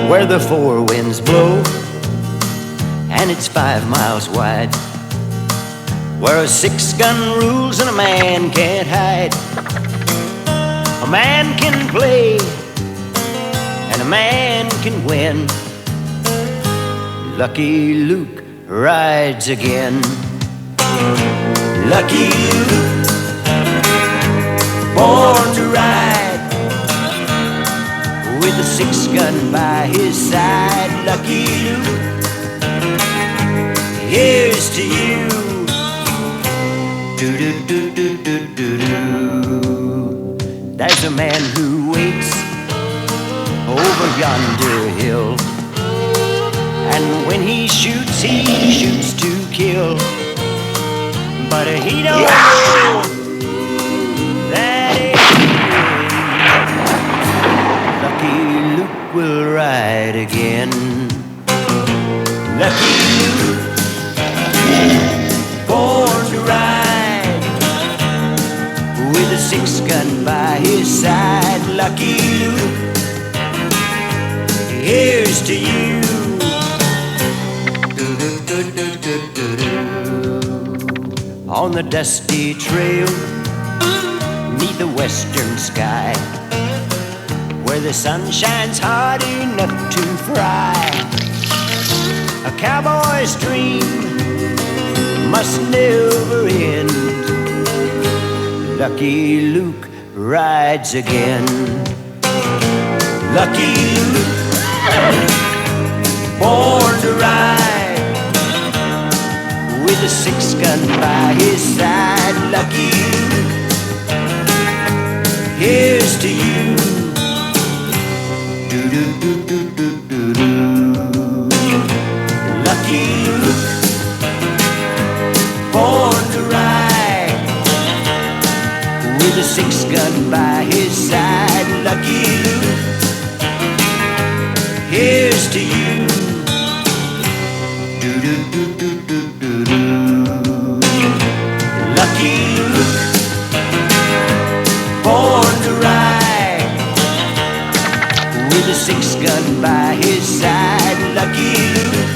Where the four winds blow and it's 5 miles wide, where a 6-gun rules and a man can't hide. A man can play and a man can win. Lucky Luke rides again. Lucky Luke, born to ride, with a 6-gun by his side. Lucky Luke, here's to you. Do-do-do-do-do-do-do. There's a man who waits over yonder hill, and when he shoots to kill. But he don't know that Lucky Luke will ride again. Lucky Luke, born to ride, with a 6-gun by his side. Lucky Luke, here's to you. On the dusty trail, neath the western sky, where the sun shines hard enough to fry, a cowboy's dream must never end. Lucky Luke rides again. Lucky Luke, born to ride, with a 6-gun by his side. Lucky Luke, here's to you. Do-do-do-do-do-do-do. Lucky Luke, born to ride, with a 6-gun by his side. Lucky Luke, here's to you. Do-do-do-do-do-do-do. Lucky Luke, born to ride, with a 6-gun by his side. Lucky Luke,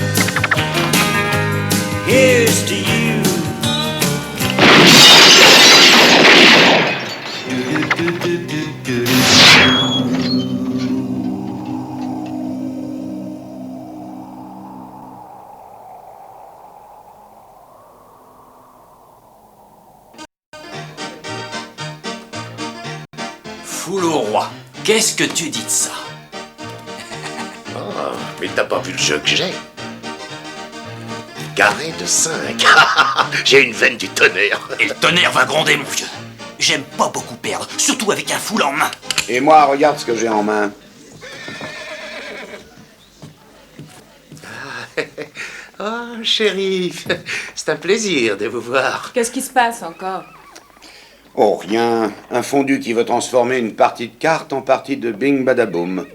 here's to you. Foule au roi, qu'est-ce que tu dis de ça? Oh, mais t'as pas vu le jeu que j'ai? Carré de 5. J'ai une veine du tonnerre. Et le tonnerre va gronder, mon vieux. J'aime pas beaucoup perdre, surtout avec un foule en main. Et moi, regarde ce que j'ai en main. Oh, shérif, c'est un plaisir de vous voir. Qu'est-ce qui se passe encore? Oh, rien. Un fondu qui veut transformer une partie de cartes en partie de bing badaboum.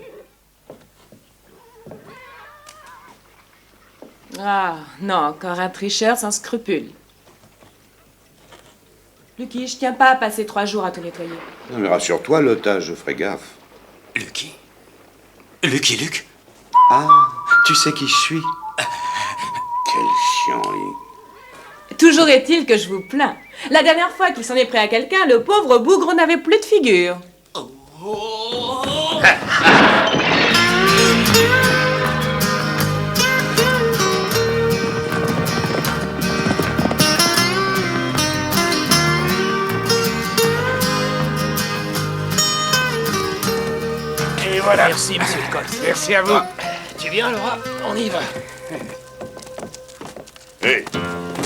Ah, non, encore un tricheur sans scrupules. Lucky, je tiens pas à passer 3 jours à tout nettoyer. Non, mais rassure-toi, Lotta, je ferai gaffe. Lucky Luke? Ah, tu sais qui je suis? Quel chiant, lui. Toujours est-il que je vous plains. La dernière fois qu'il s'en est pris à quelqu'un, le pauvre bougre n'avait plus de figure. Et voilà. Merci, monsieur le Colt. Merci à vous. Tu viens, Laura? On y va. Hé,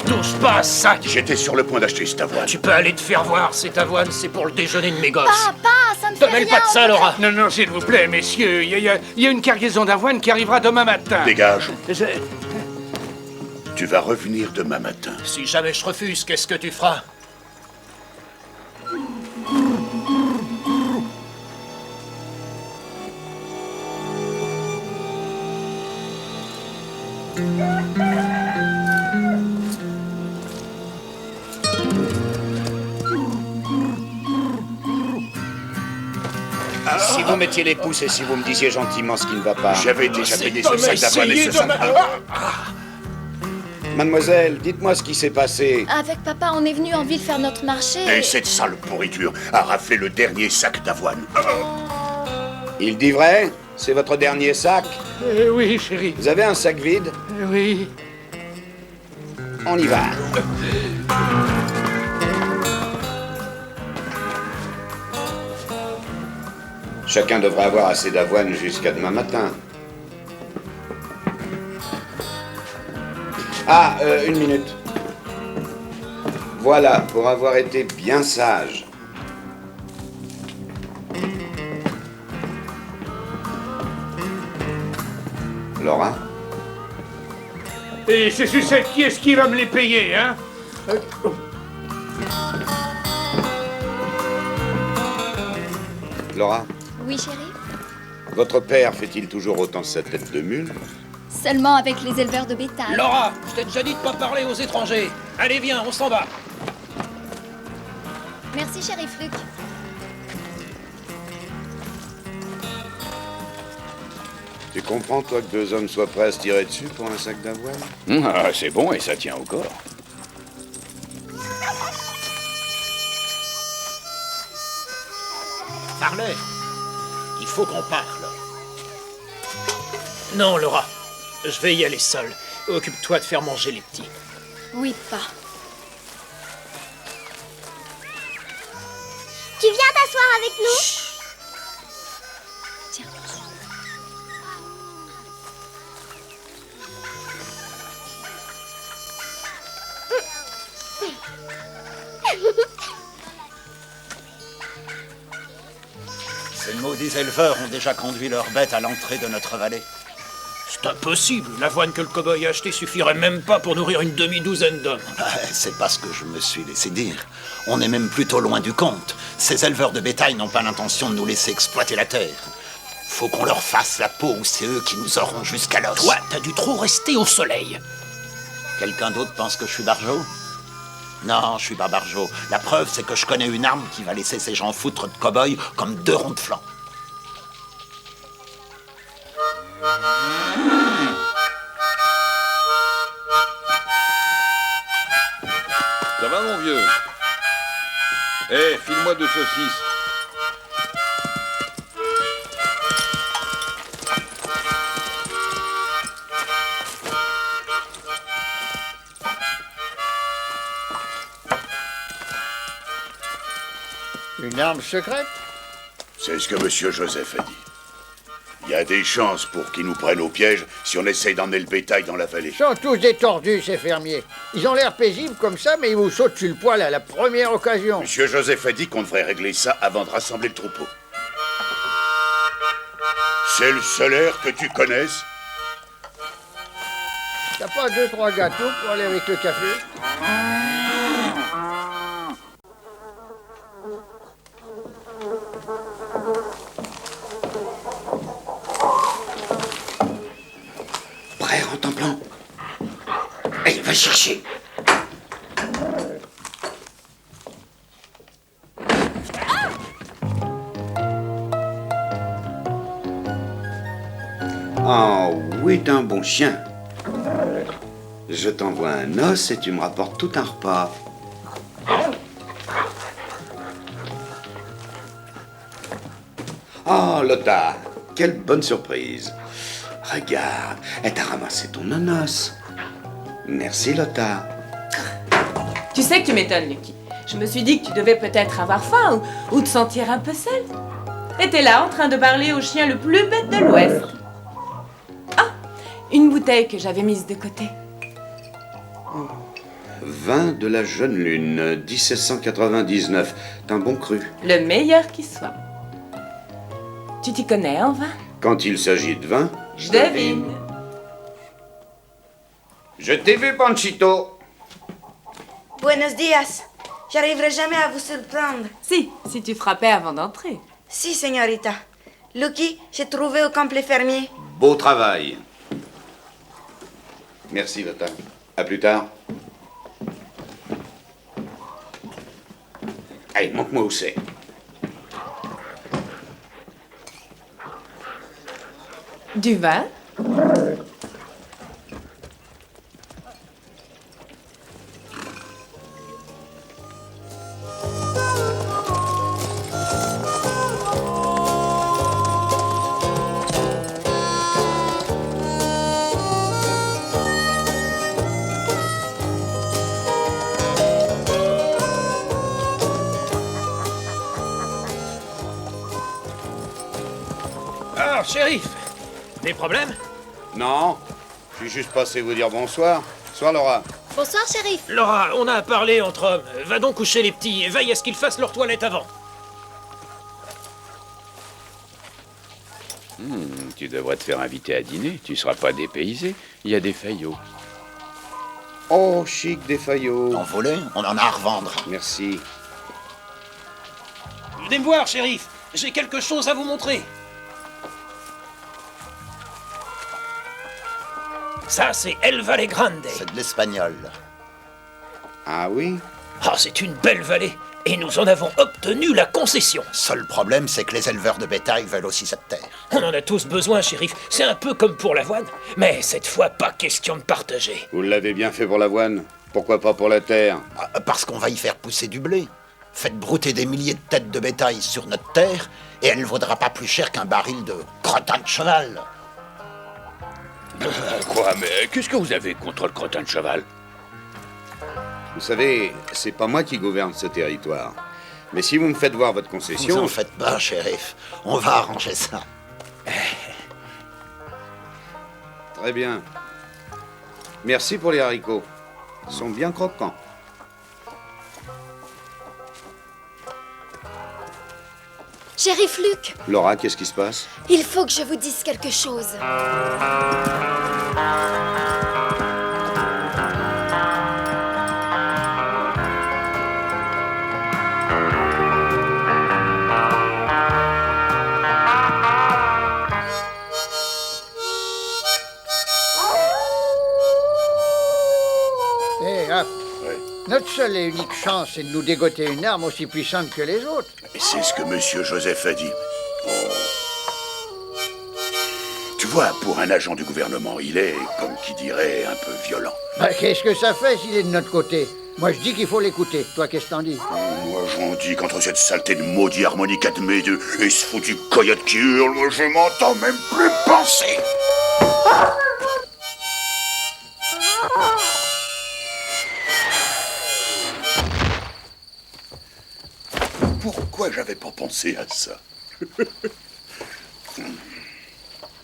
Touche pas à ça. j'étais sur le point d'acheter cette avoine. Tu peux aller te faire voir. Cette avoine, c'est pour le déjeuner de mes gosses. Papa, ça ne Te fait mêle rien. pas de ça, Laura. Non, non, s'il vous plaît, messieurs, il y a une cargaison d'avoine qui arrivera demain matin. Dégage. Je- Tu vas revenir demain matin. Si jamais je refuse, qu'est-ce que tu feras? Si vous mettiez les pouces et si vous me disiez gentiment ce qui ne va pas. J'avais déjà payé ce sac d'avoine et ce sac Mademoiselle, dites-moi ce qui s'est passé. Avec papa, on est venu en ville faire notre marché. Et cette sale pourriture a raflé le dernier sac d'avoine. Il dit vrai? C'est votre dernier sac? Oui, chérie. Vous avez un sac vide? Oui. On y va. Chacun devrait avoir assez d'avoine jusqu'à demain matin. Ah, une minute. Voilà, pour avoir été bien sage. Laura? Et ces sucettes, qui est-ce qui va me les payer, hein? Laura, Oui, chérie? votre père fait-il toujours autant sa tête de mule? Seulement avec les éleveurs de bétail. Laura, je t'ai déjà dit de pas parler aux étrangers. Allez, viens, on s'en va. Merci, shérif Luc. Tu comprends, toi, que deux hommes soient prêts à se tirer dessus pour un sac d'avoine? Ah, c'est bon et ça tient au corps. Parlez. Il faut qu'on parle. Non, Laura. Je vais y aller seul. Occupe-toi de faire manger les petits. Oui, pas. Tu viens t'asseoir avec nous? Tiens. Ces maudits éleveurs ont déjà conduit leurs bêtes à l'entrée de notre vallée. C'est impossible. L'avoine que le cow-boy a achetée suffirait même pas pour nourrir une demi-douzaine d'hommes. C'est pas ce que je me suis laissé dire. On est même plutôt loin du compte. Ces éleveurs de bétail n'ont pas l'intention de nous laisser exploiter la terre. Faut qu'on leur fasse la peau ou c'est eux qui nous auront jusqu'à l'os. Toi, t'as dû trop rester au soleil. Quelqu'un d'autre pense que je suis Barjot? Non, je suis pas Barjot. La preuve, c'est que je connais une arme qui va laisser ces gens foutre de cow-boy comme deux ronds de flanc. Ça va, mon vieux? File-moi 2 saucisses. Une arme secrète? C'est ce que Monsieur Joseph a dit. Il y a des chances pour qu'ils nous prennent au piège si on essaye d'emmener le bétail dans la vallée. Ils sont tous détordus, ces fermiers. Ils ont l'air paisibles comme ça, mais ils vous sautent sur le poil à la première occasion. Monsieur Joseph a dit qu'on devrait régler ça avant de rassembler le troupeau. C'est le seul air que tu connaisses? T'as pas 2-3 gâteaux pour aller avec le café? Prêt, Rantanplan? Allez, va chercher. Oh, oui, t'es un bon chien. Je t'envoie un os et tu me rapportes tout un repas. Oh, Lotta, quelle bonne surprise. Regarde, elle t'a ramassé ton nonos. Merci, Lotta. Tu sais que tu m'étonnes, Lucky. Je me suis dit que tu devais peut-être avoir faim ou te sentir un peu seul. Et t'es là en train de parler au chien le plus bête de l'Ouest. Ah, une bouteille que j'avais mise de côté. Vin de la Jeune Lune, 1799. C'est un bon cru. Le meilleur qui soit. Tu t'y connais en vin? Quand il s'agit de vin, Je devine. Je t'ai vu, Panchito. Buenos dias. J'arriverai jamais à vous surprendre. Si tu frappais avant d'entrer. Si, señorita. Lucky, j'ai trouvé au camp les fermiers. Beau travail. Merci, Lotta. À plus tard. Allez, montre-moi où c'est. Du vin? Ah, shérif! Des problèmes? Non, je suis juste passé vous dire bonsoir. Bonsoir, Laura. Bonsoir, shérif. Laura, on a parlé entre hommes. Va donc coucher les petits et veille à ce qu'ils fassent leur toilette avant. Tu devrais te faire inviter à dîner. Tu seras pas dépaysé. Il y a des faillots. Oh, chic, des faillots. En voler, on en a à revendre. Merci. Venez me voir, shérif. J'ai quelque chose à vous montrer. Ça, c'est El Valle Grande. C'est de l'espagnol. Ah oui? Ah, c'est une belle vallée. Et nous en avons obtenu la concession. Seul problème, c'est que les éleveurs de bétail veulent aussi cette terre. On en a tous besoin, shérif. C'est un peu comme pour l'avoine. Mais cette fois, pas question de partager. Vous l'avez bien fait pour l'avoine. Pourquoi pas pour la terre? Parce qu'on va y faire pousser du blé. Faites brouter des milliers de têtes de bétail sur notre terre, et elle ne vaudra pas plus cher qu'un baril de crottin de cheval. Quoi? Mais qu'est-ce que vous avez contre le crottin de cheval? Vous savez, c'est pas moi qui gouverne ce territoire. Mais si vous me faites voir votre concession... Vous en faites pas, shérif. On va arranger ça. Très bien. Merci pour les haricots. Ils sont bien croquants. Shérif Luc, Laura, qu'est-ce qui se passe? il faut que je vous dise quelque chose. Hé, hop. Notre seule et unique chance, c'est de nous dégoter une arme aussi puissante que les autres. Et c'est ce que Monsieur Joseph a dit. Oh. Tu vois, pour un agent du gouvernement, il est, comme qui dirait, un peu violent. Bah, qu'est-ce que ça fait s'il est de notre côté? Moi, je dis qu'il faut l'écouter. Toi, qu'est-ce que t'en dis? Moi, j'en dis qu'entre cette saleté de maudit harmonica de mes deux et ce foutu coyote qui hurle, moi, je m'entends même plus penser. Pourquoi j'avais pas pensé à ça? De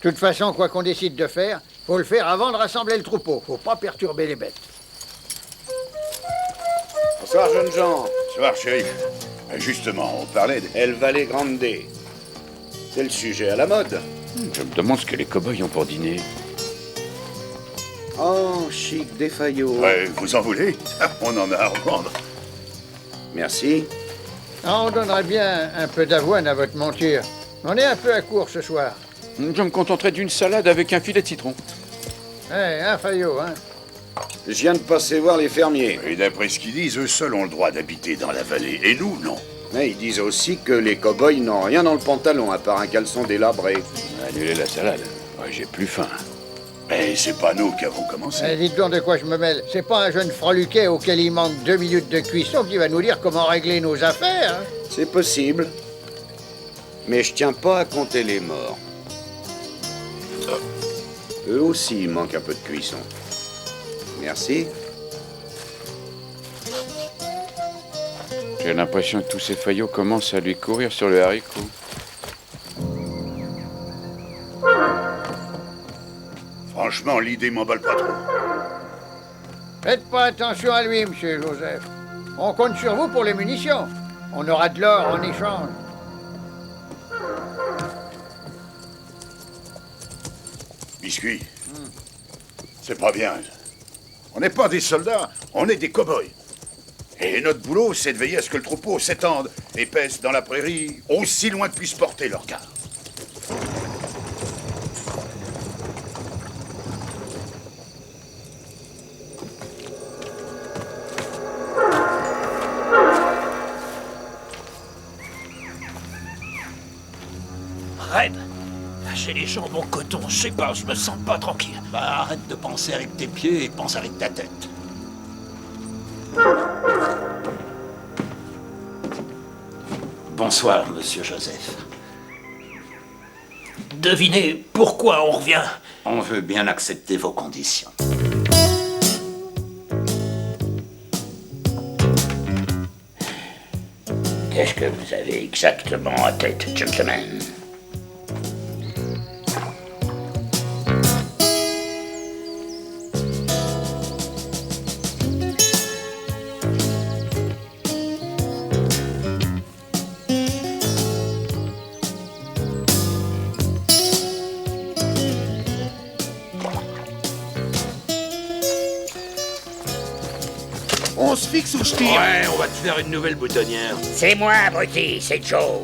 toute façon, quoi qu'on décide de faire, faut le faire avant de rassembler le troupeau. Faut pas perturber les bêtes. Bonsoir, jeunes gens. Bonsoir, shérif. Justement, on parlait de... El Valle Grande. C'est le sujet à la mode. Je me demande ce que les cow-boys ont pour dîner. Oh, chic, des faillots. Ouais, vous en voulez? On en a à revendre. Merci. Ah, on donnerait bien un peu d'avoine à votre monture. On est un peu à court ce soir. Je me contenterai d'une salade avec un filet de citron. Un faillot, hein. Je viens de passer voir les fermiers. Et d'après ce qu'ils disent, eux seuls ont le droit d'habiter dans la vallée. Et nous, non. Mais ils disent aussi que les cow-boys n'ont rien dans le pantalon, à part un caleçon délabré. Annulez la salade. Ouais, j'ai plus faim. Mais c'est pas nous qui avons commencé. Dites donc de quoi je me mêle. C'est pas un jeune freluquet auquel il manque 2 minutes de cuisson qui va nous dire comment régler nos affaires. Hein. C'est possible. Mais je tiens pas à compter les morts. Eux aussi, il manque un peu de cuisson. Merci. J'ai l'impression que tous ces faillots commencent à lui courir sur le haricot. Franchement, l'idée m'emballe pas trop. Faites pas attention à lui, monsieur Joseph. On compte sur vous pour les munitions. On aura de l'or en échange. Biscuit. C'est pas bien. On n'est pas des soldats, on est des cow-boys. Et notre boulot, c'est de veiller à ce que le troupeau s'étende et pèse dans la prairie aussi loin que puisse porter leur garde. Red, J'ai les jambes en coton, je sais pas, je me sens pas tranquille. Bah, arrête de penser avec tes pieds et pense avec ta tête. Bonsoir, monsieur Joseph. Devinez pourquoi on revient. On veut bien accepter vos conditions. Qu'est-ce que vous avez exactement en tête, gentlemen? On se fixe ou je tire? Ouais, on va te faire une nouvelle boutonnière. C'est moi, abruti, c'est Joe.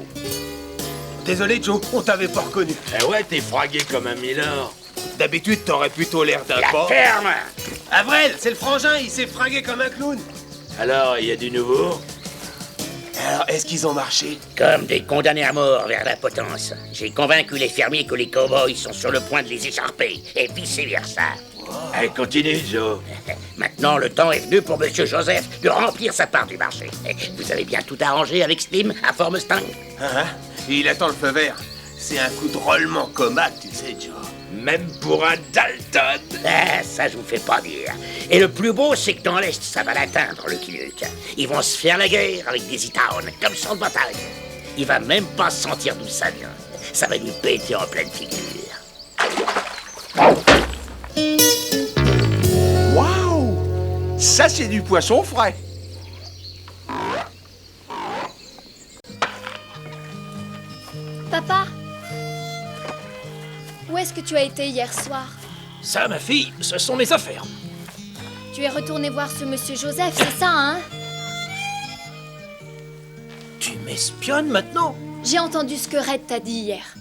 Désolé, Joe, on t'avait pas reconnu. Eh ouais, t'es fragué comme un Miller. D'habitude, t'aurais plutôt l'air d'un La porc. ferme! Avril, c'est le frangin, il s'est fringué comme un clown. Alors, il y a du nouveau? Alors, est-ce qu'ils ont marché? Comme des condamnés à mort vers la potence. J'ai convaincu les fermiers que les cow-boys sont sur le point de les écharper, et vice-versa. Allez, continue, Joe. Maintenant, le temps est venu pour Monsieur Joseph de remplir sa part du marché. Vous avez bien tout arrangé avec Slim à Fort Mustang? Hein? Il attend le feu vert. C'est un coup de rollement comaque, tu sais, Joe. Même pour un Dalton. Ah, ça je vous fais pas dire. Et le plus beau, c'est que dans l'Est, ça va l'atteindre, le Luke. Ils vont se faire la guerre avec des E-Town, comme champ de bataille. Il va même pas sentir d'où ça vient. Ça va lui péter en pleine figure. Waouh! Ça, c'est du poisson frais. Papa, où est-ce que tu as été hier soir? Ça, ma fille, ce sont mes affaires. Tu es retourné voir ce monsieur Joseph, c'est ça, hein? Tu m'espionnes maintenant? J'ai entendu ce que Red t'a dit hier.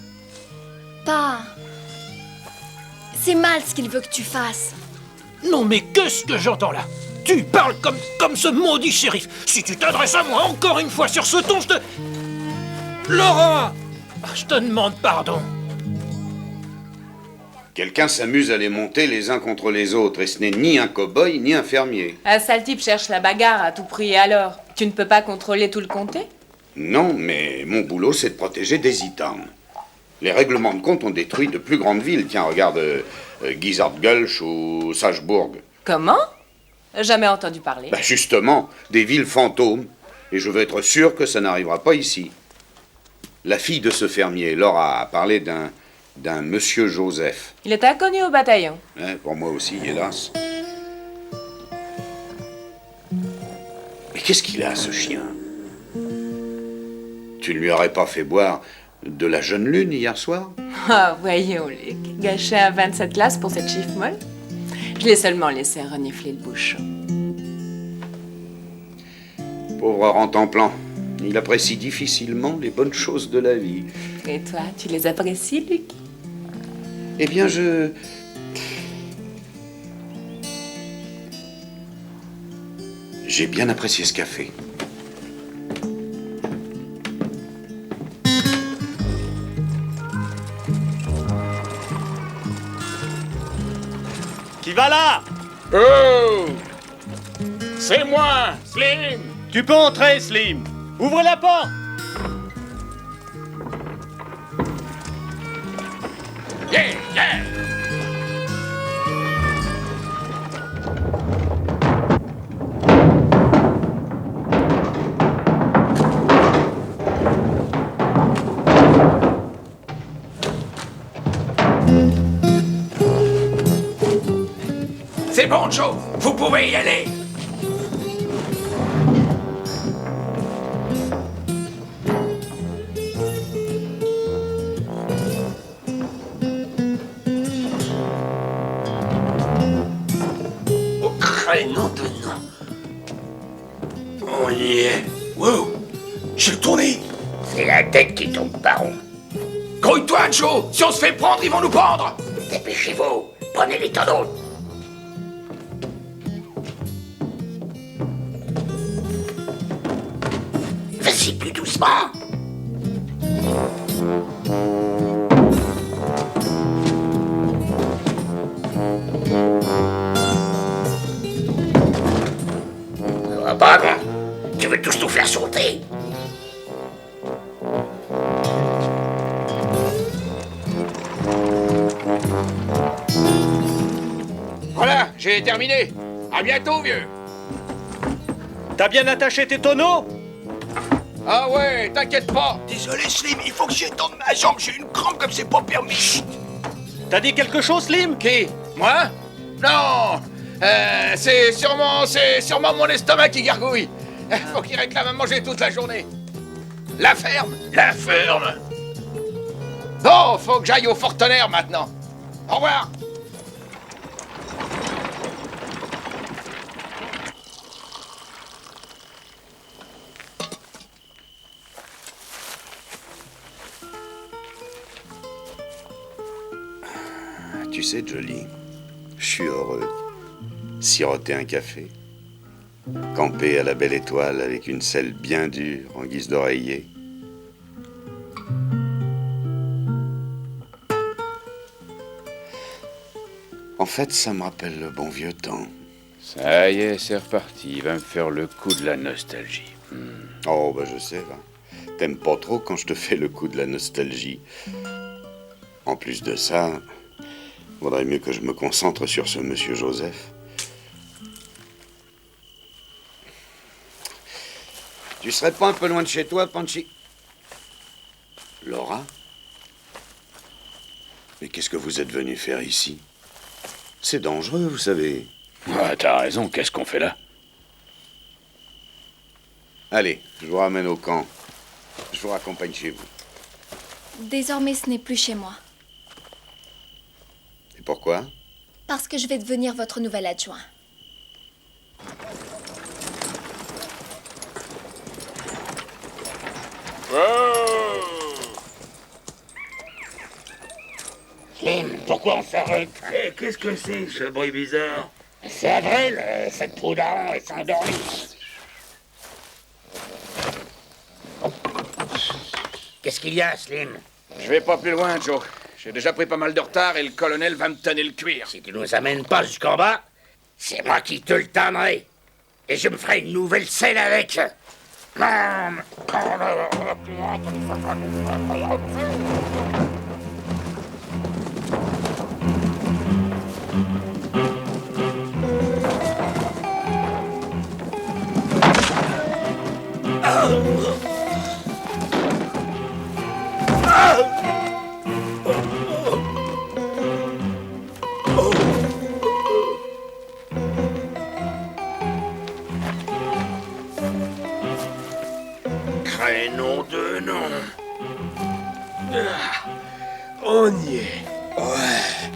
Pas... C'est mal ce qu'il veut que tu fasses. Non, mais qu'est-ce que j'entends là? Tu parles comme ce maudit shérif. Si tu t'adresses à moi encore une fois sur ce ton, je te... Laura! Je te demande pardon. Quelqu'un s'amuse à les monter les uns contre les autres, et ce n'est ni un cow-boy ni un fermier. Un sale type cherche la bagarre à tout prix, et alors? Tu ne peux pas contrôler tout le comté? Non, mais mon boulot, c'est de protéger des E-Town. Les règlements de compte ont détruit de plus grandes villes. Tiens, regarde Gizzard Gulch ou Sageburg. Comment? Jamais entendu parler. Bah justement, des villes fantômes. Et je veux être sûr que ça n'arrivera pas ici. La fille de ce fermier, Laura, a parlé d'un monsieur Joseph. Il est inconnu au bataillon. Pour moi aussi, hélas. Mais qu'est-ce qu'il a, ce chien? Tu ne lui aurais pas fait boire de la jeune lune hier soir? Ah, voyons, Luc. Gâcher un 27 glaces pour cette chiffre molle? Je l'ai seulement laissé renifler le bouchon. Pauvre rentemplant. Il apprécie difficilement les bonnes choses de la vie. Et toi, tu les apprécies, Luc? Eh bien, j'ai bien apprécié ce café. Qui va là? Oh! C'est moi, Slim! Tu peux entrer, Slim. Ouvre la porte. Yeah, yeah! C'est bon, Joe, vous pouvez y aller. Nom de nom. On y est. Wow! J'ai tourné. C'est la tête qui tombe par rond. Grouille-toi, Joe! Si on se fait prendre, ils vont nous pendre! Dépêchez-vous, prenez les tonneaux. Vas-y, plus doucement. Ah bah bon, tu veux tous nous faire sauter? Voilà, j'ai terminé. À bientôt, vieux. T'as bien attaché tes tonneaux? Ah ouais, t'inquiète pas. Désolé, Slim, il faut que j'étende ma jambe. J'ai une crampe comme c'est pas permis. T'as dit quelque chose, Slim? Qui? Moi? Non. C'est sûrement mon estomac qui gargouille. Faut qu'il réclame à manger toute la journée. La ferme. La ferme. Bon, faut que j'aille au Fort Tonnerre maintenant. Au revoir. Tu sais, Jolie, je suis heureux. Siroter un café, camper à la belle étoile avec une selle bien dure en guise d'oreiller. En fait, ça me rappelle le bon vieux temps. Ça y est, c'est reparti. Il va me faire le coup de la nostalgie. Oh, bah je sais, va. T'aimes pas trop quand je te fais le coup de la nostalgie. En plus de ça, vaudrait mieux que je me concentre sur ce monsieur Joseph. Tu serais pas un peu loin de chez toi, Panchi? Laura? Mais qu'est-ce que vous êtes venu faire ici? C'est dangereux, vous savez. Ah, t'as raison, qu'est-ce qu'on fait là? Allez, je vous ramène au camp. Je vous raccompagne chez vous. Désormais, ce n'est plus chez moi. Et pourquoi? Parce que je vais devenir votre nouvel adjoint. Slim, pourquoi on s'arrête? Qu'est-ce que c'est, ce bruit bizarre? C'est Avril, cette peau d'Aaron est endormie. Qu'est-ce qu'il y a, Slim? Je vais pas plus loin, Joe. J'ai déjà pris pas mal de retard et le colonel va me tanner le cuir. Si tu nous amènes pas jusqu'en bas, c'est moi qui te le tannerai. Et je me ferai une nouvelle scène avec. Crénom de nom. On y est. Ouais.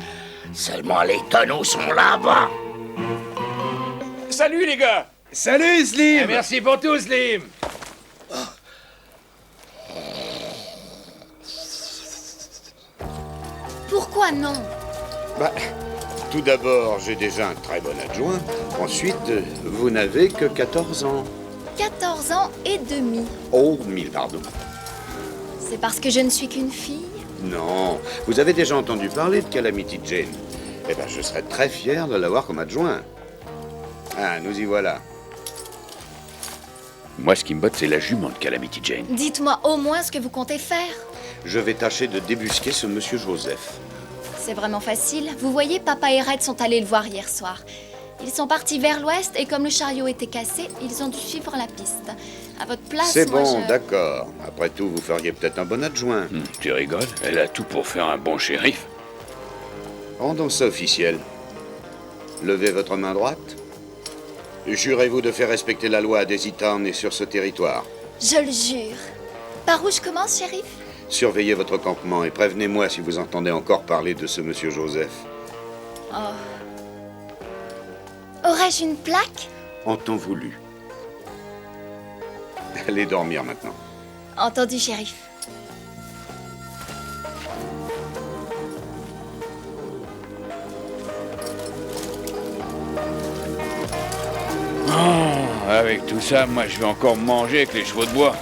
Seulement les tonneaux sont là-bas. Salut, les gars. Salut, Slim. Merci pour tout, Slim. Pourquoi non? Bah, tout d'abord, j'ai déjà un très bon adjoint. Ensuite, vous n'avez que 14 ans. 14 ans et demi. Oh, mille pardons. C'est parce que je ne suis qu'une fille? Non, vous avez déjà entendu parler de Calamity Jane. Eh ben, je serais très fier de l'avoir comme adjoint. Ah, nous y voilà. Moi, ce qui me botte, c'est la jument de Calamity Jane. Dites-moi au moins ce que vous comptez faire. Je vais tâcher de débusquer ce monsieur Joseph. C'est vraiment facile. Vous voyez, papa et Red sont allés le voir hier soir. Ils sont partis vers l'ouest et comme le chariot était cassé, ils ont dû suivre la piste. À votre place, C'est moi, bon, d'accord. Après tout, vous feriez peut-être un bon adjoint. Tu rigoles? Elle a tout pour faire un bon shérif. Rendons ça officiel. Levez votre main droite. Jurez-vous de faire respecter la loi à Daisy Town et sur ce territoire. Je le jure. Par où je commence, shérif? Surveillez votre campement et prévenez-moi si vous entendez encore parler de ce monsieur Joseph. Oh. Aurais-je une plaque? En temps voulu. Allez dormir maintenant. Entendu, shérif. Oh, avec tout ça, moi, je vais encore manger avec les chevaux de bois.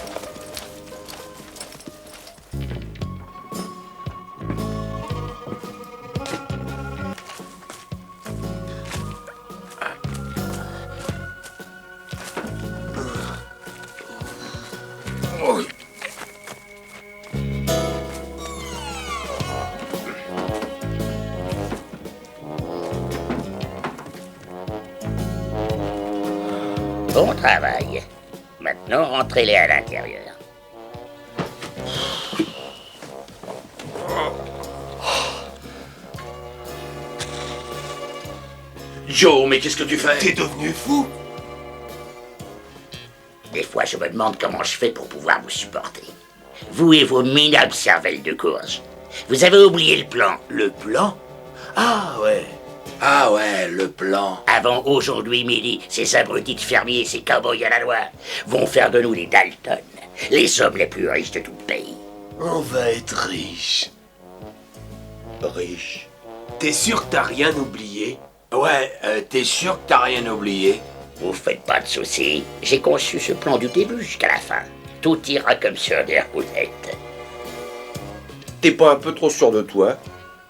Bon travail. Maintenant, rentrez-les à l'intérieur. Joe, mais qu'est-ce que tu fais? T'es devenu fou? Des fois, je me demande comment je fais pour pouvoir vous supporter. Vous et vos minables cervelles de courge. Vous avez oublié le plan. Le plan? Ah ouais. Ah ouais, le plan. Avant aujourd'hui midi, ces abrutis de fermiers, ces cow-boys à la loi, vont faire de nous les Dalton, les hommes les plus riches de tout le pays. On va être riche. Riche? T'es sûr que t'as rien oublié? Ouais, t'es sûr que t'as rien oublié? Vous faites pas de soucis, j'ai conçu ce plan du début jusqu'à la fin. Tout ira comme sur des roulettes. T'es pas un peu trop sûr de toi?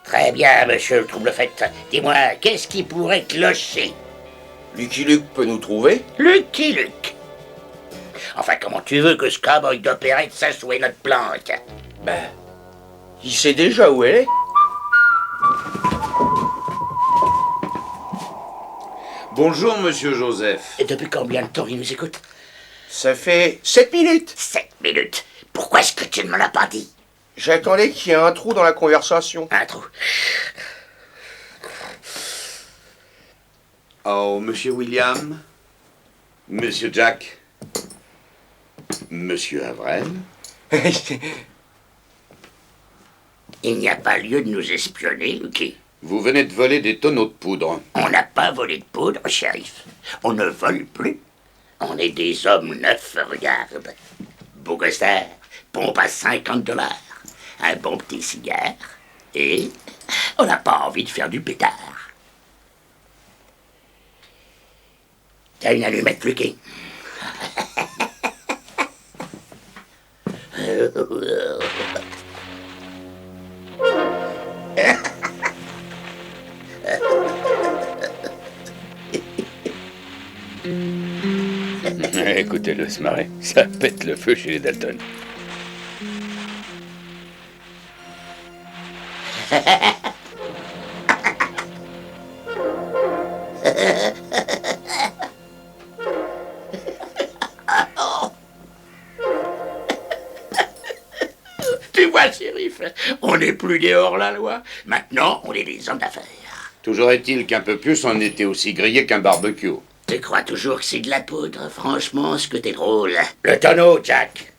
Très bien, monsieur le trouble-fête. Dis-moi, qu'est-ce qui pourrait clocher? Lucky Luke peut nous trouver? Lucky Luke? Enfin, comment tu veux que ce cowboy d'opérette sache où est notre planque? Ben, il sait déjà où elle est. Bonjour, monsieur Joseph. Et depuis combien de temps il nous écoute? Ça fait 7 minutes. 7 minutes? Pourquoi est-ce que tu ne me l'as pas dit? J'attendais qu'il y ait un trou dans la conversation. Un trou? Oh, monsieur William. Monsieur Jack. Monsieur Avril. Il n'y a pas lieu de nous espionner, Lucky. Vous venez de voler des tonneaux de poudre. On n'a pas volé de poudre, shérif. On ne vole plus. On est des hommes neufs, regarde. Beau gossard, pompe à $50. Un bon petit cigare. Et on n'a pas envie de faire du pétard. T'as une allumette, Lucky? Écoutez-le se marrer, ça pète le feu chez les Dalton. Tu vois, shérif, on n'est plus des hors-la-loi. Maintenant, on est des hommes d'affaires. Toujours est-il qu'un peu plus, on était aussi grillé qu'un barbecue. Tu crois toujours que c'est de la poudre? Franchement, ce que t'es drôle. Le tonneau, Jack.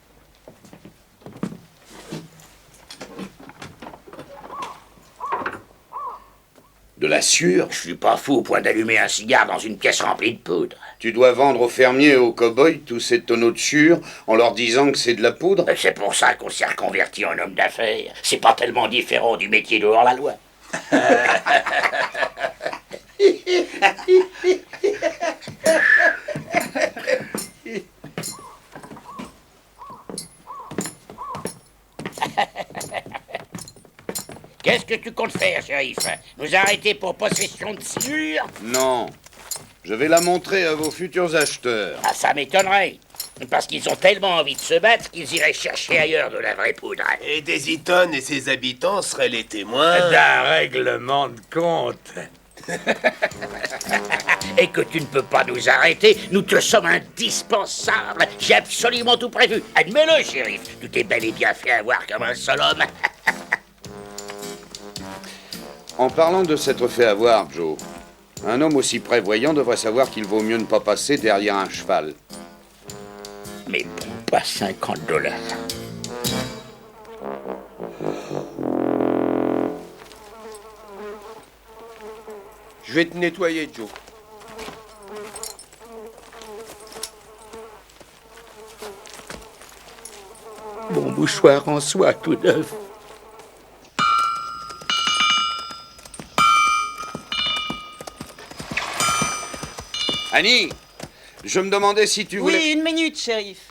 De la sueur? Je suis pas fou au point d'allumer un cigare dans une pièce remplie de poudre. Tu dois vendre aux fermiers et aux cow-boys tous ces tonneaux de sueur en leur disant que c'est de la poudre? C'est pour ça qu'on s'est reconverti en homme d'affaires. C'est pas tellement différent du métier de hors-la-loi. Qu'est-ce que tu comptes faire, shérif? Nous arrêter pour possession de sciure? Non. Je vais la montrer à vos futurs acheteurs. Ah, ça m'étonnerait. Parce qu'ils ont tellement envie de se battre qu'ils iraient chercher ailleurs de la vraie poudre. Et Desiton et ses habitants seraient les témoins d'un règlement de compte. Et que tu ne peux pas nous arrêter, nous te sommes indispensables. J'ai absolument tout prévu. Admets-le, shérif. Tu t'es bel et bien fait avoir comme un seul homme. En parlant de s'être fait avoir, Joe, un homme aussi prévoyant devrait savoir qu'il vaut mieux ne pas passer derrière un cheval. Mais bon, pas $50. Je vais te nettoyer, Joe. Mon mouchoir en soie tout neuf. Annie, je me demandais si tu voulais... Oui, une minute, shérif.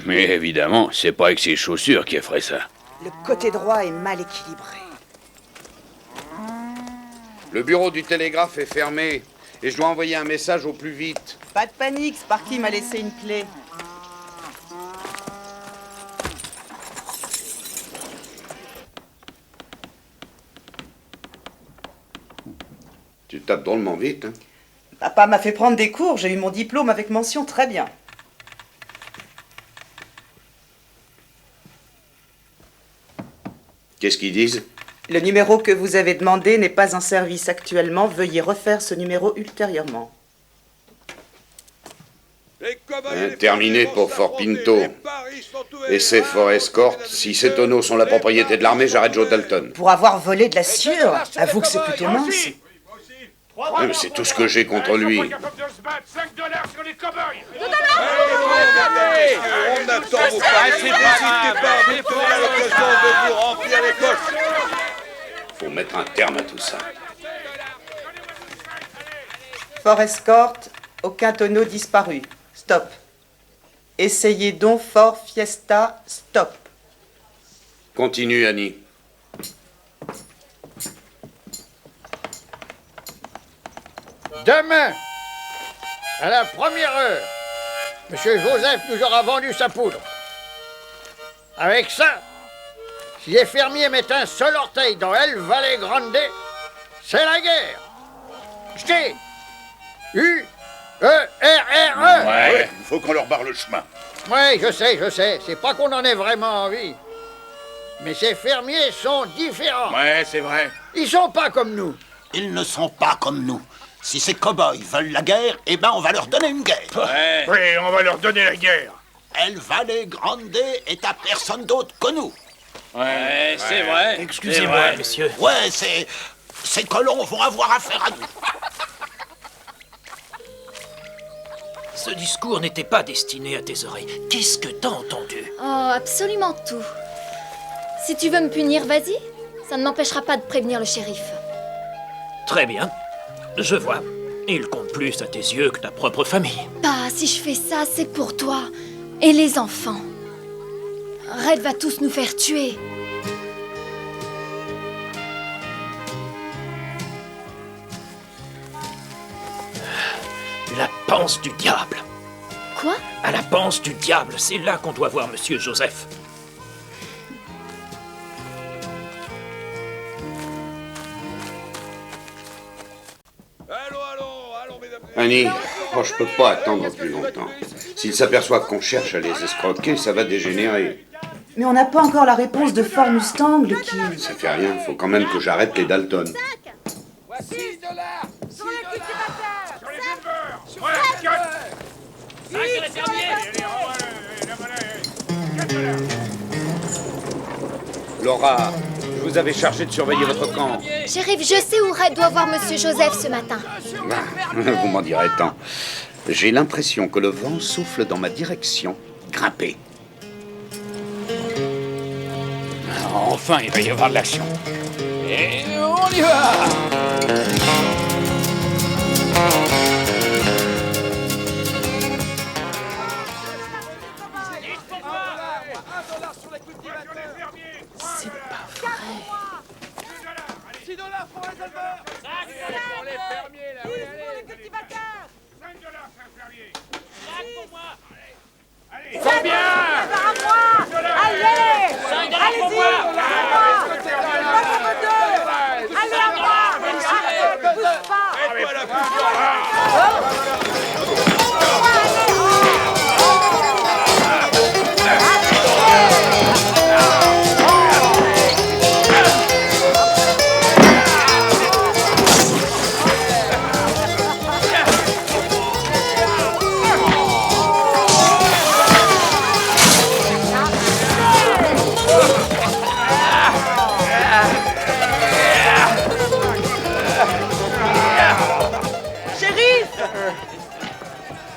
Mais évidemment, c'est pas avec ses chaussures qu'il ferait ça. Le côté droit est mal équilibré. Le bureau du télégraphe est fermé Et je dois envoyer un message au plus vite. Pas de panique, Sparky m'a laissé une clé. Tu tapes drôlement vite, hein? Papa m'a fait prendre des cours, j'ai eu mon diplôme avec mention très bien. Qu'est-ce qu'ils disent? Le numéro que vous avez demandé n'est pas en service actuellement. Veuillez refaire ce numéro ultérieurement. Terminé pour Fort Pinto. Essai Fort Escort. Si ces tonneaux sont la propriété de l'armée, j'arrête Joe Dalton. Pour avoir volé de la sueur, avoue que c'est plutôt mince. Mais c'est tout ce que j'ai contre lui. $5 sur les cow-boys. On attend vos participants pour l'occasion de vous remplir les poches. Faut mettre un terme à tout ça. Fort Escort, aucun tonneau disparu. Stop. Essayez donc Fort Fiesta, stop. Continue, Annie. Demain, à la première heure, Monsieur Joseph nous aura vendu sa poudre. Avec ça, si les fermiers mettent un seul orteil dans El Valle Grande, c'est la guerre. J't'ai U-E-R-R-E. Ouais, il faut qu'on leur barre le chemin. Ouais, je sais. C'est pas qu'on en ait vraiment envie. Mais ces fermiers sont différents. Ouais, c'est vrai. Ils sont pas comme nous. Ils ne sont pas comme nous. Si ces cow-boys veulent la guerre, eh ben on va leur donner une guerre. Ouais. Oui, on va leur donner la guerre. El Valle Grande est à personne d'autre que nous. Ouais, c'est vrai. Excusez-moi, messieurs. Ouais, ces colons vont avoir affaire à nous. Ce discours n'était pas destiné à tes oreilles. Qu'est-ce que t'as entendu? Oh, absolument tout. Si tu veux me punir, vas-y. Ça ne m'empêchera pas de prévenir le shérif. Très bien. Je vois. Il compte plus à tes yeux que ta propre famille. Bah, si je fais ça, c'est pour toi. Et les enfants. Red va tous nous faire tuer. La panse du diable. Quoi? À la panse du diable, c'est là qu'on doit voir Monsieur Joseph. Annie, je peux pas attendre plus longtemps. S'ils s'aperçoivent qu'on cherche à les escroquer, ça va dégénérer. Mais on n'a pas encore la réponse de Fort Mustang, Lucky. Ça fait rien, faut quand même que j'arrête les Dalton. Voici $6 sur les cultivateurs. Sur les éleveurs. Ouais, 4. 5 sur les fermiers. Laura, je vous avais chargé de surveiller votre camp. Shérif, je sais où Red doit voir Monsieur Joseph ce matin. Vous m'en direz tant. J'ai l'impression que le vent souffle dans ma direction. Grimpez. Enfin, il va y avoir de l'action. Et on y va. C'est pas vrai. $6 pour les éleveurs. 5 pour les fermiers, là. Oui, pour les cultivateurs. $5 pour un fermier. 5 pour moi. Allez. Fort bien. À moi. Allez. 5 $ pour moi. Allez, à moi. Arrête, bouge pas. Aide-moi la pousse.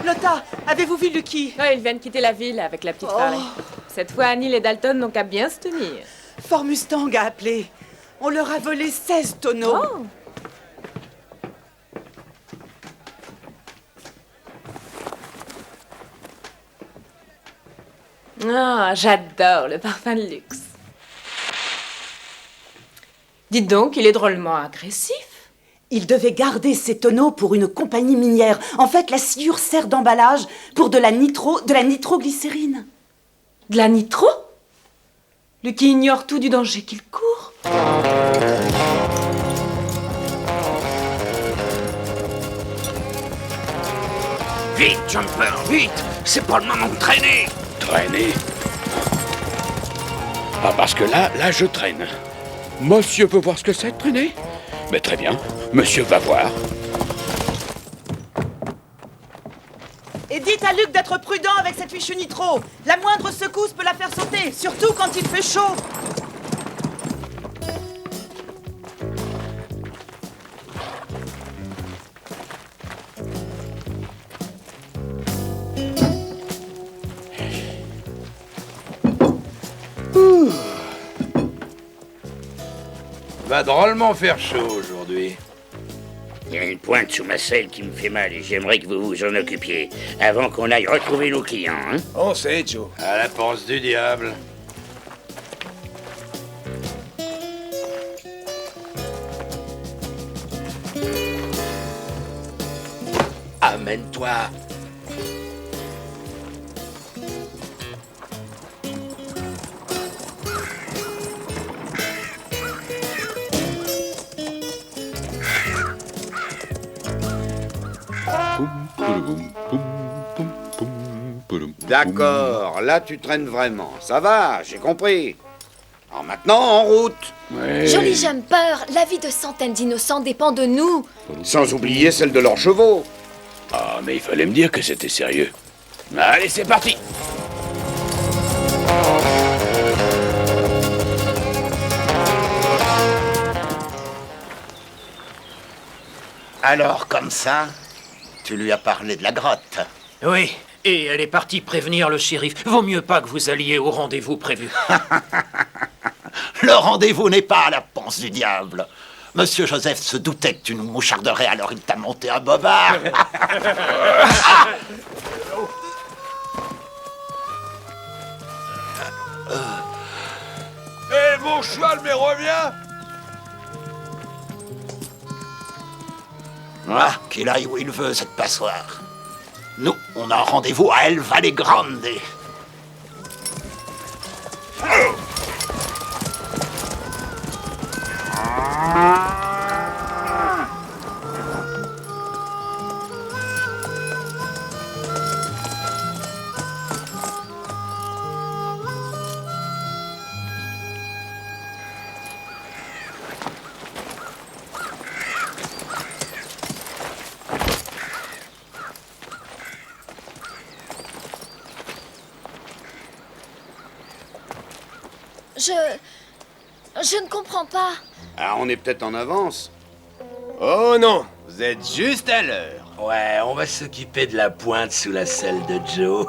Lotta, avez-vous vu Lucky? Ouais, ils viennent quitter la ville avec la petite Farley. Cette fois, Annie et Dalton n'ont qu'à bien se tenir. Fort Mustang a appelé. On leur a volé 16 tonneaux. Oh. Ah, j'adore le parfum de luxe. Dites donc, il est drôlement agressif. Il devait garder ces tonneaux pour une compagnie minière. En fait, la sciure sert d'emballage pour de la nitroglycérine. De la nitro? Lucky ignore tout du danger qu'il court. Vite, Jumper, vite! C'est pas le moment de traîner! Traîner? Ah, parce que là, je traîne. Monsieur veut voir ce que c'est de traîner? Mais très bien, monsieur va voir. Et dites à Luc d'être prudent avec cette fichue nitro. La moindre secousse peut la faire sauter, surtout quand il fait chaud. Va drôlement faire chaud aujourd'hui. Il y a une pointe sous ma selle qui me fait mal et j'aimerais que vous vous en occupiez avant qu'on aille retrouver nos clients, hein? On sait, Joe. À la panse du diable. Amène-toi. D'accord, là tu traînes vraiment. Ça va, j'ai compris. Alors maintenant, en route. Joli Jumper, la vie de centaines d'innocents dépend de nous. Sans oublier celle de leurs chevaux. Ah, mais il fallait me dire que c'était sérieux. Allez, c'est parti. Alors, comme ça, tu lui as parlé de la grotte. Oui, et elle est partie prévenir le shérif. Vaut mieux pas que vous alliez au rendez-vous prévu. Le rendez-vous n'est pas à la panse du diable. Monsieur Joseph se doutait que tu nous moucharderais, alors il t'a monté un bobard. Eh, mon cheval, mais reviens! Ah, qu'il aille où il veut, cette passoire. Nous, on a rendez-vous à El Valle Grande. Je ne comprends pas. Ah, on est peut-être en avance. Oh non, vous êtes juste à l'heure. Ouais, on va s'occuper de la pointe sous la selle de Joe.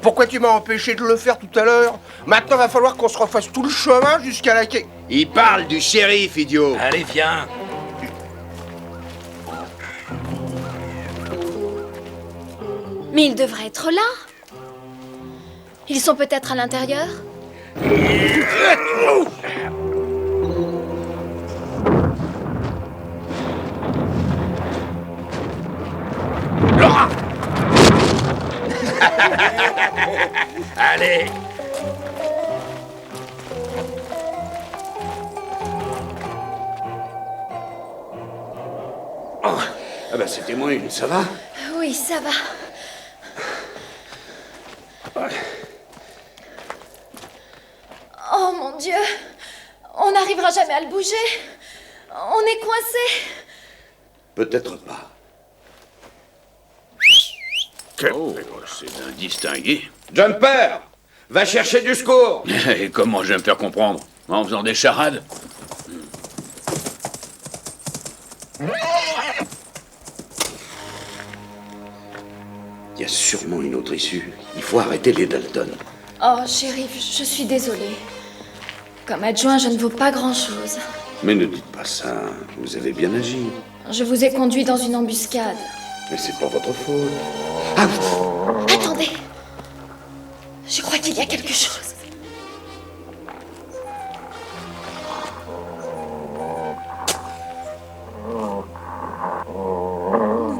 Pourquoi tu m'as empêché de le faire tout à l'heure? Maintenant, va falloir qu'on se refasse tout le chemin jusqu'à la quai. Il parle du shérif, idiot. Allez, viens. Mais ils devraient être là. Ils sont peut-être à l'intérieur. Laura. Allez. Oh. Ah bah c'était moins une, ça va? Oui, ça va. Oh mon Dieu! On n'arrivera jamais à le bouger. On est coincé. Peut-être pas. Oh, c'est indistingué. Jumper! Va chercher du secours! Et comment je vais me faire comprendre? En faisant des charades? Il y a sûrement une autre issue. Il faut arrêter les Dalton. Oh, shérif, je suis désolée. Comme adjoint, je ne vaux pas grand-chose. Mais ne dites pas ça. Vous avez bien agi. Je vous ai conduit dans une embuscade. Mais c'est pas votre faute. Attendez. Je crois qu'il y a quelque chose.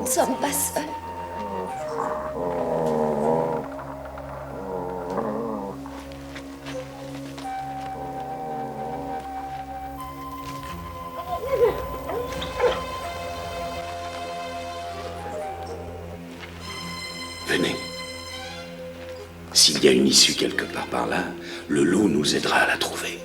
ne sommes pas seuls. Venez. S'il y a une issue quelque part par là, le loup nous aidera à la trouver.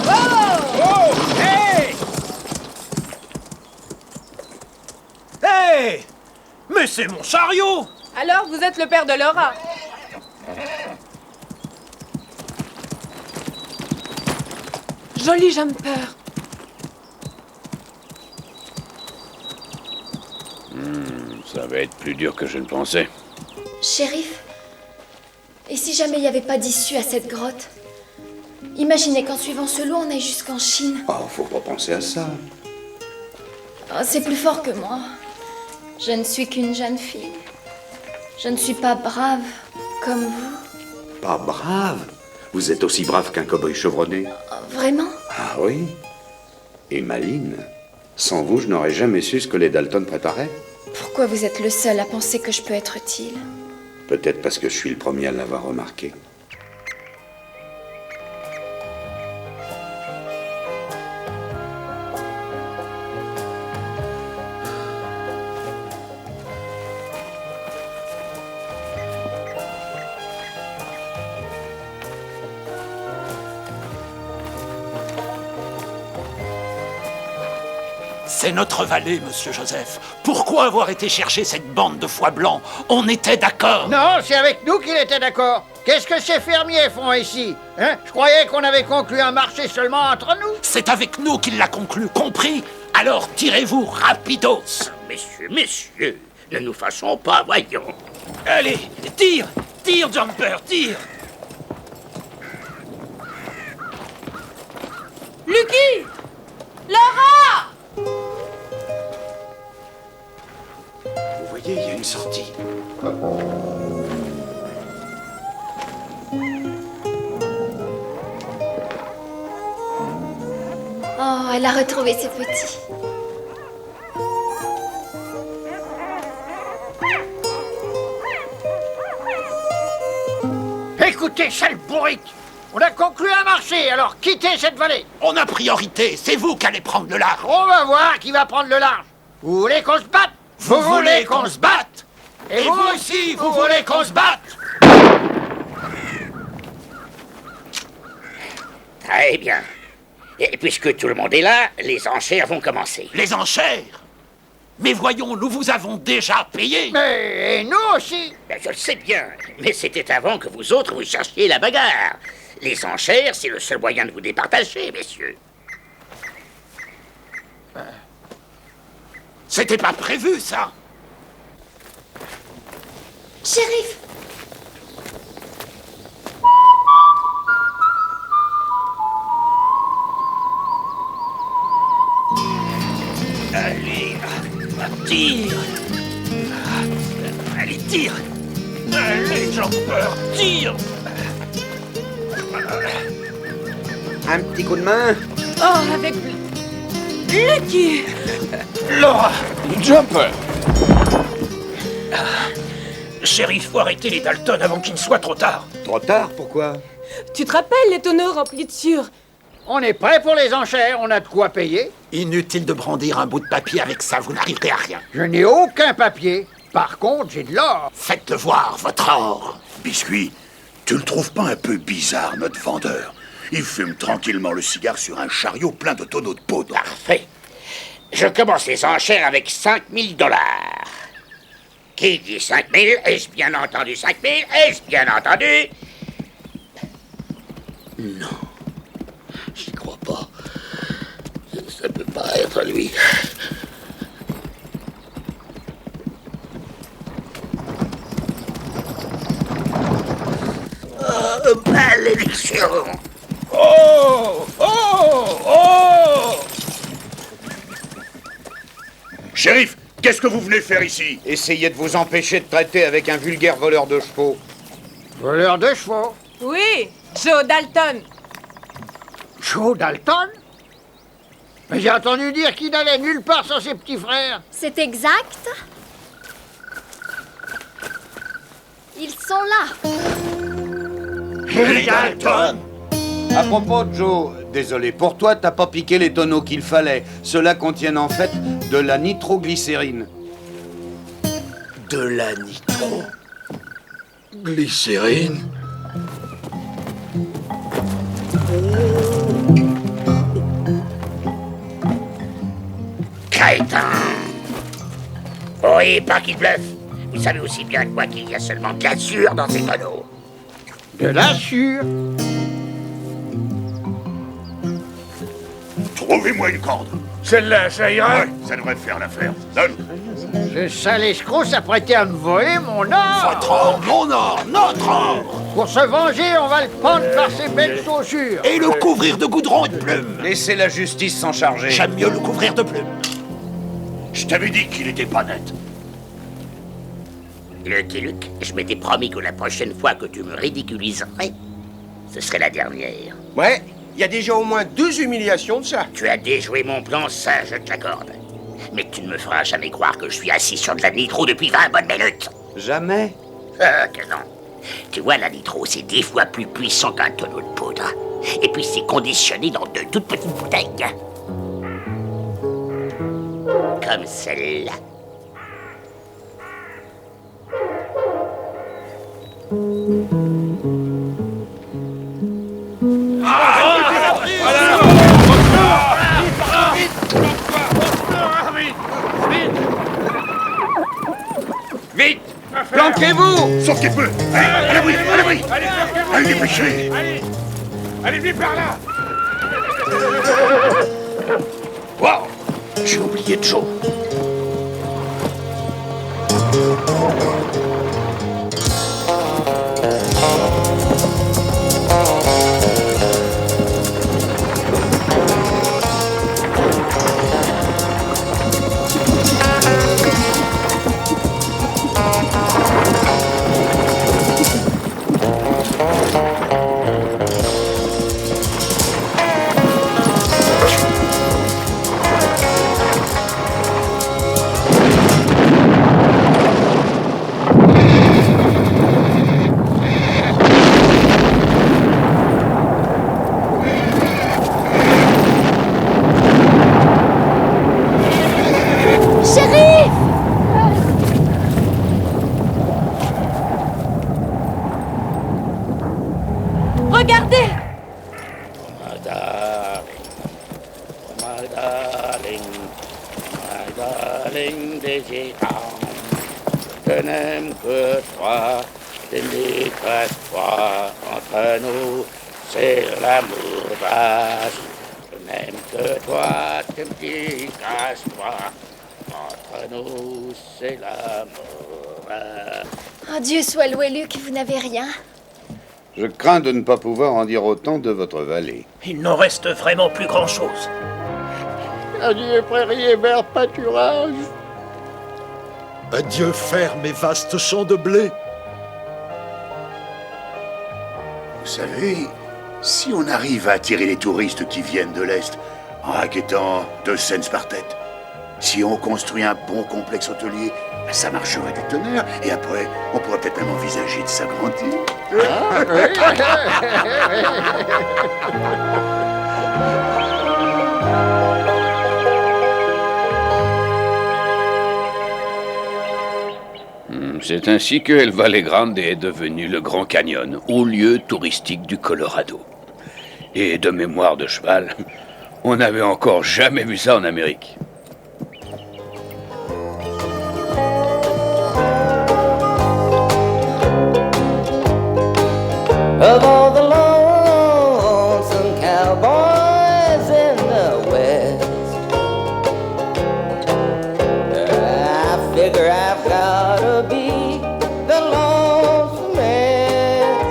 Oh! Hey! Hey! Mais c'est mon chariot! Alors, vous êtes le père de Laura. Joli jumper. Ça va être plus dur que je ne pensais. Shérif, et si jamais il n'y avait pas d'issue à cette grotte? Imaginez qu'en suivant ce loup, on aille jusqu'en Chine. Oh, faut pas penser à ça. Oh, c'est plus fort que moi. Je ne suis qu'une jeune fille. Je ne suis pas brave comme vous. Pas brave? Vous êtes aussi brave qu'un cow-boy chevronné. Vraiment? Ah oui? Et Maline, sans vous, je n'aurais jamais su ce que les Dalton préparaient. Pourquoi vous êtes le seul à penser que je peux être utile? Peut-être parce que je suis le premier à l'avoir remarqué. C'est notre vallée, monsieur Joseph. Pourquoi avoir été chercher cette bande de foie blanc? On était d'accord. Non, c'est avec nous qu'il était d'accord. Qu'est-ce que ces fermiers font ici? Hein? Je croyais qu'on avait conclu un marché seulement entre nous. C'est avec nous qu'il l'a conclu, compris? Alors tirez-vous rapidos. Messieurs, ne nous fâchons pas, voyons. Allez, tire! Tire, Jumper, tire! Lucky! Laura! Vous voyez, il y a une sortie. Oh, elle a retrouvé ses petits. Écoutez, sale bourrique! On a conclu un marché, alors quittez cette vallée! On a priorité, c'est vous qui allez prendre le large. On va voir qui va prendre le large! Vous voulez qu'on se batte? Vous voulez qu'on se batte? Et vous aussi, vous voulez qu'on se batte? Très bien. Et puisque tout le monde est là, les enchères vont commencer. Les enchères? Mais voyons, nous vous avons déjà payé. Mais et nous aussi? Ben, je le sais bien, mais c'était avant que vous autres vous cherchiez la bagarre. Les enchères, c'est le seul moyen de vous départager, messieurs. C'était pas prévu, ça. Shérif! Allez, tire! Allez, tire! Allez, Jumper, tire! Un petit coup de main? Oh, avec Lucky! Laura! Jumper! Shérif, faut arrêter les Dalton avant qu'il ne soit trop tard. Trop tard, pourquoi? Tu te rappelles les tonneaux remplis de sueur? On est prêt pour les enchères, on a de quoi payer. Inutile de brandir un bout de papier avec ça, vous n'arriverez à rien. Je n'ai aucun papier. Par contre, j'ai de l'or. Faites-le voir, votre or. Biscuit, tu le trouves pas un peu bizarre, notre vendeur? Il fume tranquillement le cigare sur un chariot plein de tonneaux de poudre. Parfait. Je commence les enchères avec 5 000 $. Qui dit 5 000? Ai-je bien entendu 5 000? Ai-je bien entendu? Non. J'y crois pas. Ça peut pas être lui. Oh, malédiction! Oh! Oh! Oh! Shérif, qu'est-ce que vous venez faire ici? Essayez de vous empêcher de traiter avec un vulgaire voleur de chevaux. Voleur de chevaux? Oui, Joe Dalton. Joe Dalton? Mais j'ai entendu dire qu'il n'allait nulle part sans ses petits frères. C'est exact. Ils sont là. Hey, Dalton! À propos, Joe, désolé, pour toi, t'as pas piqué les tonneaux qu'il fallait. Ceux-là contiennent en fait de la nitroglycérine. De la nitroglycérine? Crétin! Oui, pas qu'il bluffe. Vous savez aussi bien que moi qu'il y a seulement de l'azur dans ces tonneaux. De l'azur? Trouvez-moi une corde. Celle-là, ça ira? Ouais, ça devrait faire l'affaire. Donne. Ce sale escroc s'apprêtait à me voler mon or! Votre or, mon or, notre or! Pour se venger, on va le prendre par ses belles chaussures! Et le couvrir de goudron et de plumes! Laissez la justice s'en charger. J'aime mieux le couvrir de plumes. Je t'avais dit qu'il était pas net. Lucky Luke, je m'étais promis que la prochaine fois que tu me ridiculiserais, ce serait la dernière. Ouais, il y a déjà au moins 2 humiliations de ça. Tu as déjoué mon plan, ça, je te l'accorde. Mais tu ne me feras jamais croire que je suis assis sur de la nitro depuis 20 bonnes minutes. Jamais. Que non. Tu vois, la nitro, c'est 10 fois plus puissant qu'un tonneau de poudre. Et puis c'est conditionné dans de toutes petites bouteilles. Comme celle-là. Vite! Planquez-vous! Sauf qu'il peut. Allez, à l'abri, à l'abri. Allez, dépêchez. Allez, venez par là! Wow! J'ai oublié Joe. Regardez! My darling Daisy Town, je n'aime que toi, je n'ai pas toi entre nous, c'est l'amour vaste. Je n'aime que toi, tu me dis casse-toi, entre nous, c'est l'amour vaste. Oh, Dieu soit loué, Luc, vous n'avez rien. Je crains de ne pas pouvoir en dire autant de votre vallée. Il n'en reste vraiment plus grand-chose. Adieu, prairie et vert pâturage. Adieu, ferme et vaste champ de blé. Vous savez, si on arrive à attirer les touristes qui viennent de l'Est en raquettant 2 cents par tête, si on construit un bon complexe hôtelier, ça marcherait du tonnerre. Et après, on pourrait peut-être même envisager de s'agrandir. C'est ainsi que El Valle Grande est devenu le Grand Canyon, haut lieu touristique du Colorado. Et de mémoire de cheval, on n'avait encore jamais vu ça en Amérique. Of all the lonesome cowboys in the West, I figure I've gotta be the lonesomest.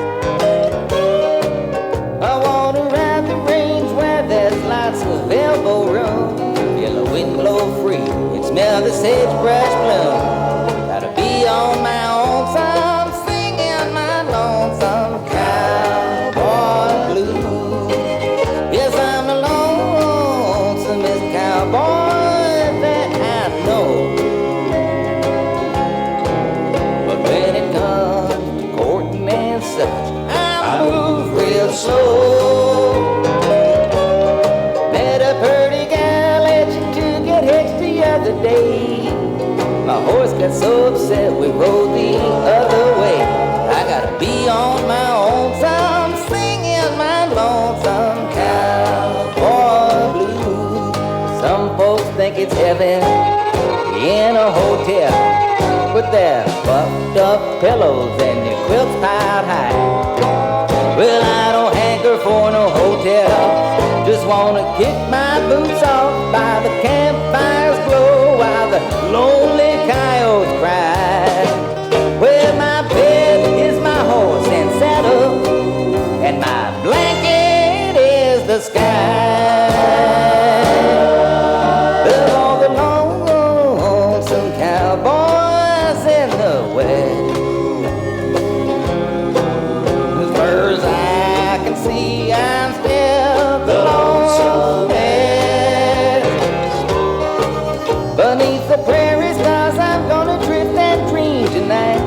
I wanna ride the range where there's lots of elbow room, feel the wind blow free and smell the sagebrush bloom. Gotta be on my own time, singing my lonesome cowboy. my horse got so upset we rode the other way. I gotta be on my own, some singing my lonesome cowboy blues. Some folks think it's heaven in a hotel with their puffed up pillows and their quilts piled high. Well, I don't hanker for no hotel, just wanna kick my boots off by the campfire's glow while the lonely coyotes cry. Well, my bed is my horse and saddle, and my blanket is the sky. Of all the lonesome cowboys in the West, as far as I can see, I'm still the loneliest. Beneath the prairie stars, I'm gonna drift and dream tonight.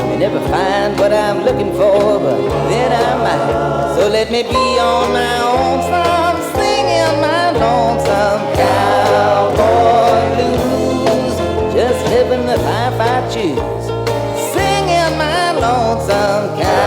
May never find what I'm looking for, but then I might. So let me be on my own, some singing my lonesome cowboy blues. Just living the life I choose, singing my lonesome cowboy.